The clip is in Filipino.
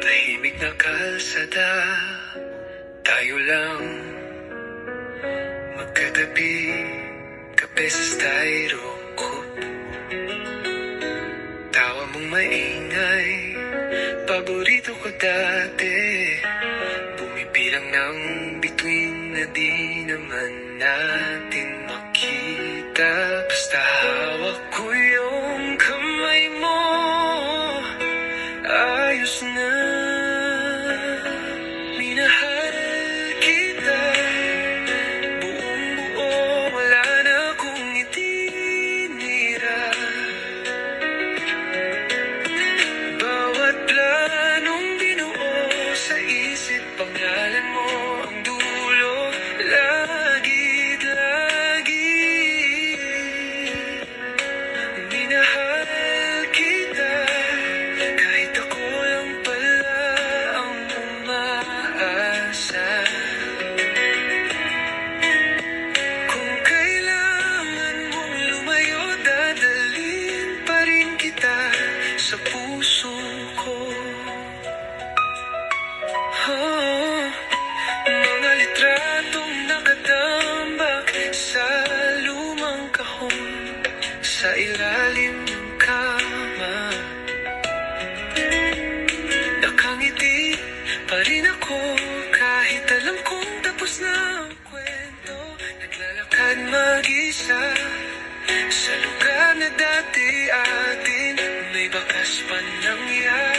Tahimik na kalsada, tayo lang magkatabi, kape sa styrofoam. Tawa mong maingay, paborito ko dati. Bumibilang ng bituin na di naman natin makita. Basta hawak ko yung kamay mo, ayos na. Minahal kita, buong buo, wala na akong itinira. Bawat planong binuo sa isip, pangalan mo ang dulo. Lagit lagi minahal kita, kahit ako lang pala ang umaasa. Kung kailangan mong lumayo, dadalhin pa rin kita sa puso ko. Mga litratong nakatambak sa lumang kahon, sa ilalim ng kama. Nakangiti pa rin ako kahit alam kong tapos na ang kwento. Naglalakad mag-isa sa lugar na dati atin, may bakas pa nangyari.